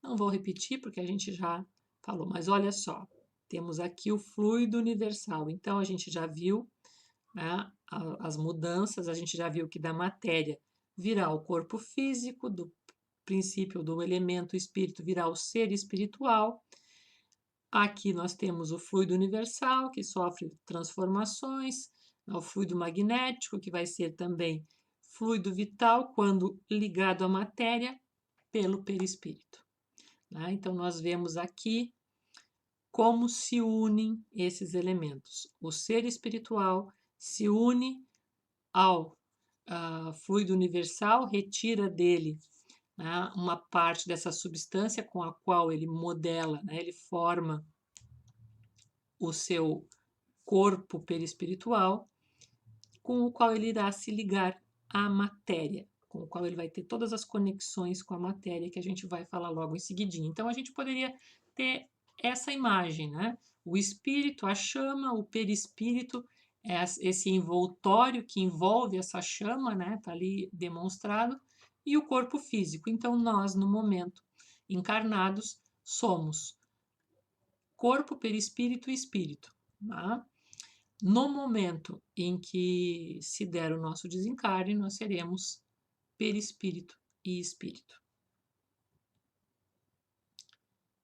Não vou repetir porque a gente já falou, mas olha só, temos aqui o fluido universal. Então a gente já viu, né, as mudanças, a gente já viu que da matéria virá o corpo físico, do princípio do elemento espírito virá o ser espiritual. Aqui nós temos o fluido universal, que sofre transformações, o fluido magnético, que vai ser também fluido vital quando ligado à matéria pelo perispírito. Né? Então, nós vemos aqui como se unem esses elementos. O ser espiritual se une ao fluido universal, retira dele, né, uma parte dessa substância com a qual ele modela, né, ele forma o seu corpo perispiritual, com o qual ele irá se ligar à matéria, com o qual ele vai ter todas as conexões com a matéria que a gente vai falar logo em seguidinho. Então a gente poderia ter essa imagem, né? O espírito, a chama, o perispírito, esse envoltório que envolve essa chama, né? Tá ali demonstrado, e o corpo físico. Então nós, no momento encarnados, somos corpo, perispírito e espírito. Tá? No momento em que se der o nosso desencarne, nós seremos perispírito e espírito.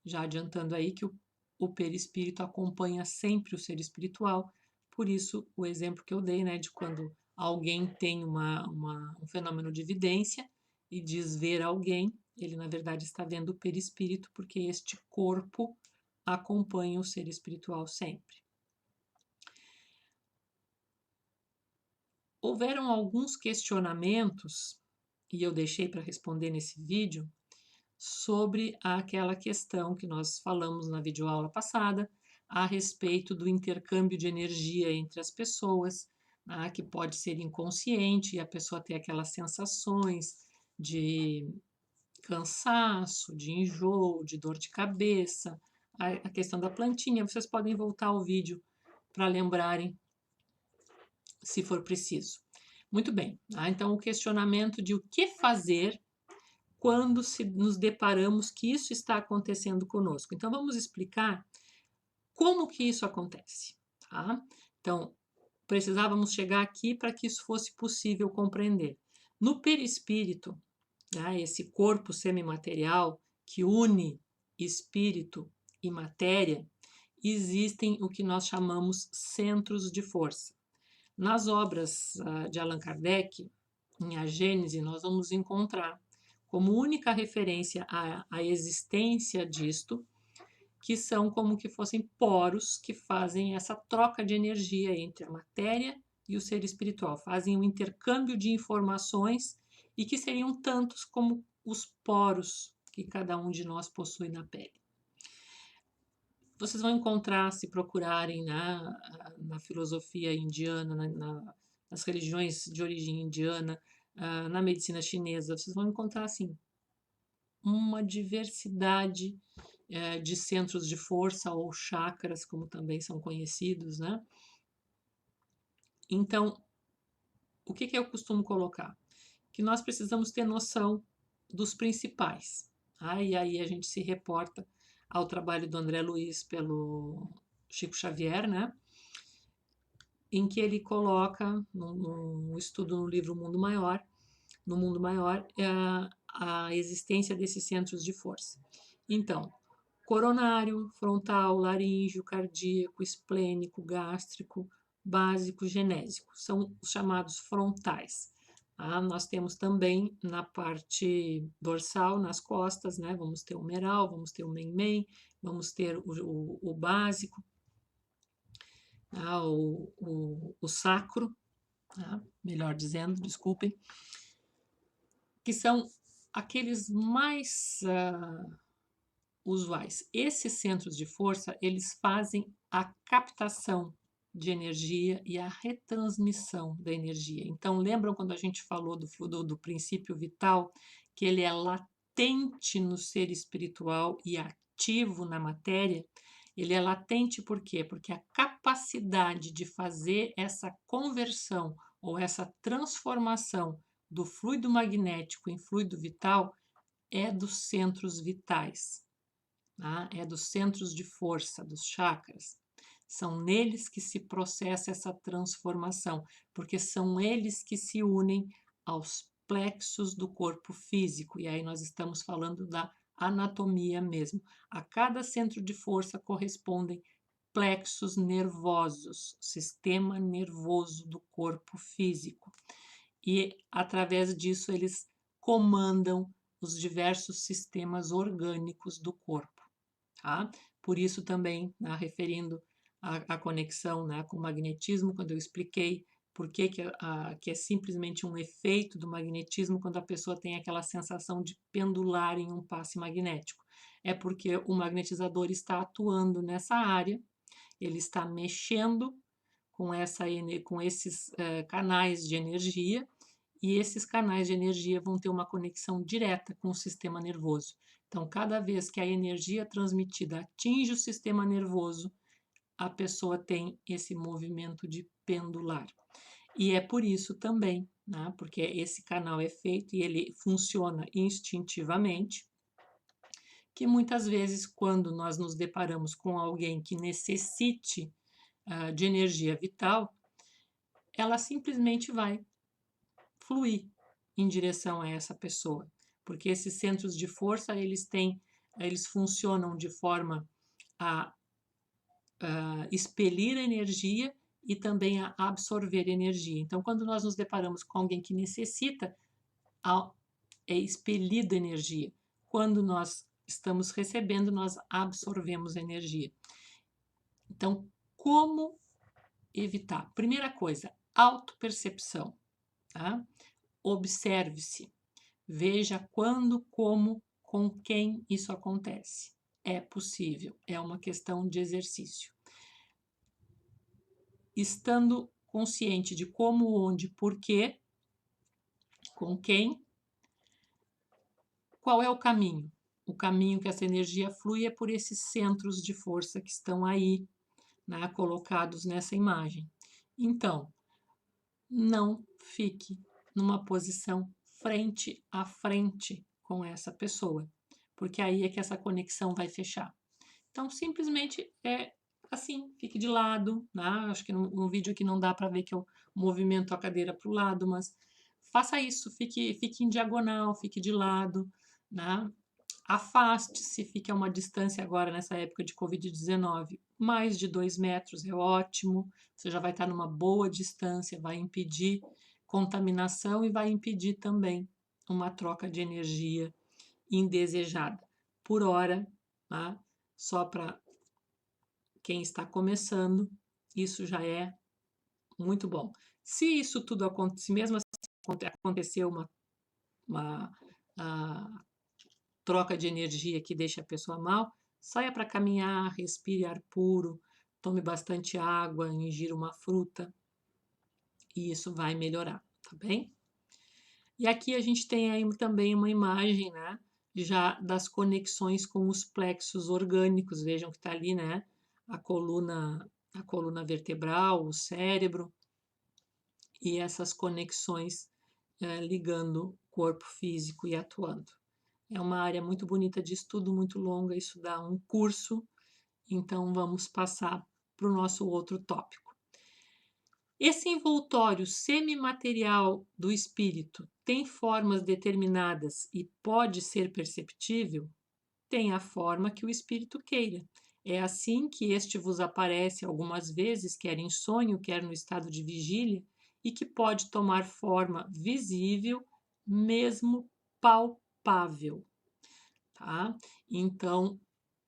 Já adiantando aí que o perispírito acompanha sempre o ser espiritual, por isso o exemplo que eu dei, né, de quando alguém tem um fenômeno de vidência e diz ver alguém, ele na verdade está vendo o perispírito, porque este corpo acompanha o ser espiritual sempre. Houveram alguns questionamentos, e eu deixei para responder nesse vídeo, sobre aquela questão que nós falamos na videoaula passada, a respeito do intercâmbio de energia entre as pessoas, né, que pode ser inconsciente e a pessoa ter aquelas sensações de cansaço, de enjoo, de dor de cabeça, a questão da plantinha. Vocês podem voltar ao vídeo para lembrarem se for preciso. Muito bem, tá? Então o questionamento de o que fazer quando nos deparamos que isso está acontecendo conosco. Então vamos explicar como que isso acontece, tá? Então precisávamos chegar aqui para que isso fosse possível compreender. No perispírito, né, esse corpo semimaterial que une espírito e matéria, existem o que nós chamamos centros de força. Nas obras de Allan Kardec, em A Gênese, nós vamos encontrar como única referência à existência disto que são como que fossem poros que fazem essa troca de energia entre a matéria e o ser espiritual, fazem um intercâmbio de informações e que seriam tantos como os poros que cada um de nós possui na pele. Vocês vão encontrar, se procurarem na filosofia indiana, nas religiões de origem indiana, na medicina chinesa, vocês vão encontrar assim uma diversidade de centros de força ou chakras, como também são conhecidos, né? Então, o que eu costumo colocar? Que nós precisamos ter noção dos principais. E aí a gente se reporta ao trabalho do André Luiz pelo Chico Xavier, né? Em que ele coloca, no estudo no livro Mundo Maior, a existência desses centros de força. Então, coronário, frontal, laríngeo, cardíaco, esplênico, gástrico, básico, genésico. São os chamados frontais. Nós temos também na parte dorsal, nas costas, né? Vamos ter o meral, vamos ter o men-men, vamos ter o básico, o sacro, melhor dizendo, desculpem, que são aqueles mais usuais. Esses centros de força, eles fazem a captação de energia e a retransmissão da energia. Então, lembram quando a gente falou do princípio vital, que ele é latente no ser espiritual e ativo na matéria? Ele é latente por quê? Porque a capacidade de fazer essa conversão ou essa transformação do fluido magnético em fluido vital é dos centros vitais, é dos centros de força, dos chakras. São neles que se processa essa transformação, porque são eles que se unem aos plexos do corpo físico, e aí nós estamos falando da anatomia mesmo. A cada centro de força correspondem plexos nervosos, sistema nervoso do corpo físico. E através disso eles comandam os diversos sistemas orgânicos do corpo. Por isso também, referindo a conexão com o magnetismo, quando eu expliquei por que é simplesmente um efeito do magnetismo quando a pessoa tem aquela sensação de pendular em um passe magnético. É porque o magnetizador está atuando nessa área, ele está mexendo com esses canais de energia, e esses canais de energia vão ter uma conexão direta com o sistema nervoso. Então, cada vez que a energia transmitida atinge o sistema nervoso, a pessoa tem esse movimento de pendular. E é por isso também, porque esse canal é feito e ele funciona instintivamente, que muitas vezes, quando nós nos deparamos com alguém que necessite de energia vital, ela simplesmente vai fluir em direção a essa pessoa, porque esses centros de força eles funcionam de forma a expelir energia e também a absorver energia. Então, quando nós nos deparamos com alguém que necessita, é expelida energia. Quando nós estamos recebendo, nós absorvemos energia. Então, como evitar? Primeira coisa, autopercepção. Observe-se. Veja quando, como, com quem isso acontece. É possível, é uma questão de exercício. Estando consciente de como, onde, por quê, com quem, qual é o caminho? O caminho que essa energia flui é por esses centros de força que estão aí, colocados nessa imagem. Então, não fique numa posição frente a frente com essa pessoa, porque aí é que essa conexão vai fechar. Então, simplesmente assim, fique de lado, acho que no vídeo aqui não dá para ver que eu movimento a cadeira para o lado, mas faça isso, fique em diagonal, fique de lado, afaste-se, fique a uma distância agora nessa época de Covid-19, mais de 2 metros é ótimo, você já vai estar numa boa distância, vai impedir contaminação e vai impedir também uma troca de energia indesejada. Por hora, só para quem está começando, isso já é muito bom. Se isso tudo se mesmo assim aconteceu uma troca de energia que deixa a pessoa mal, saia para caminhar, respire ar puro, tome bastante água, ingira uma fruta e isso vai melhorar, tá bem? E aqui a gente tem aí também uma imagem, né, já das conexões com os plexos orgânicos. Vejam que está ali, né, a coluna vertebral, o cérebro e essas conexões ligando corpo físico e atuando. É uma área muito bonita de estudo, muito longa, isso dá um curso, então vamos passar para o nosso outro tópico. Esse envoltório semimaterial do espírito tem formas determinadas e pode ser perceptível? Tem a forma que o espírito queira. É assim que este vos aparece algumas vezes, quer em sonho, quer no estado de vigília, e que pode tomar forma visível, mesmo palpável. Tá? Então,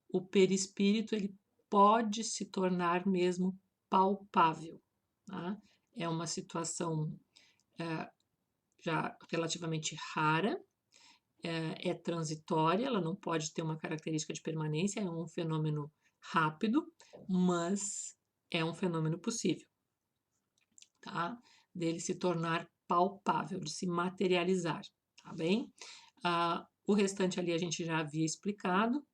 o perispírito ele pode se tornar mesmo palpável. Tá? É uma situação já relativamente rara, é transitória, ela não pode ter uma característica de permanência, é um fenômeno rápido, mas é um fenômeno possível, tá? Dele se tornar palpável, de se materializar, tá bem? O restante ali a gente já havia explicado,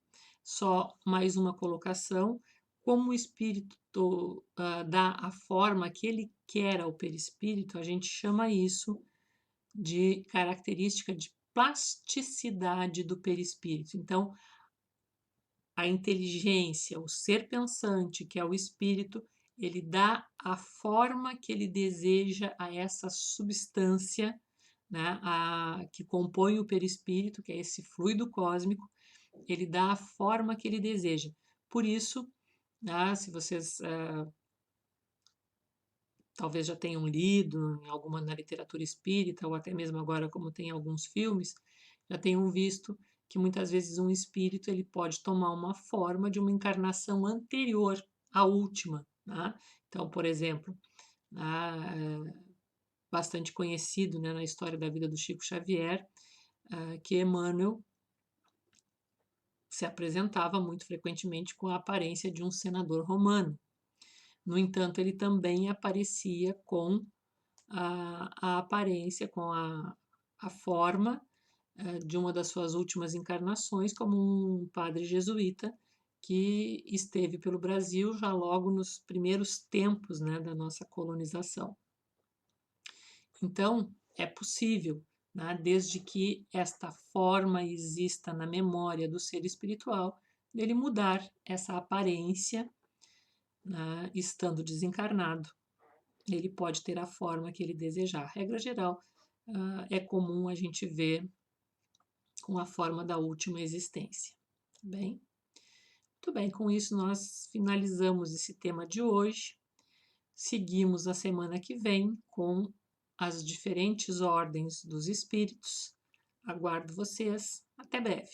só mais uma colocação. Como o espírito dá a forma que ele quer ao perispírito, a gente chama isso de característica de plasticidade do perispírito. Então, a inteligência, o ser pensante, que é o espírito, ele dá a forma que ele deseja a essa substância, né, que compõe o perispírito, que é esse fluido cósmico, ele dá a forma que ele deseja. Por isso, né, se vocês talvez já tenham lido em alguma na literatura espírita, ou até mesmo agora como tem alguns filmes, já tenham visto que muitas vezes um espírito ele pode tomar uma forma de uma encarnação anterior à última. Né? Então, por exemplo, bastante conhecido, né, na história da vida do Chico Xavier, que Emmanuel se apresentava muito frequentemente com a aparência de um senador romano. No entanto, ele também aparecia com a aparência, com a forma de uma das suas últimas encarnações como um padre jesuíta que esteve pelo Brasil já logo nos primeiros tempos, né, da nossa colonização. Então, é possível, né, desde que esta forma exista na memória do ser espiritual, dele mudar essa aparência, né, estando desencarnado. Ele pode ter a forma que ele desejar. Regra geral, é comum a gente ver com a forma da última existência. Bem, muito bem, com isso nós finalizamos esse tema de hoje. Seguimos a semana que vem com as diferentes ordens dos espíritos. Aguardo vocês. Até breve.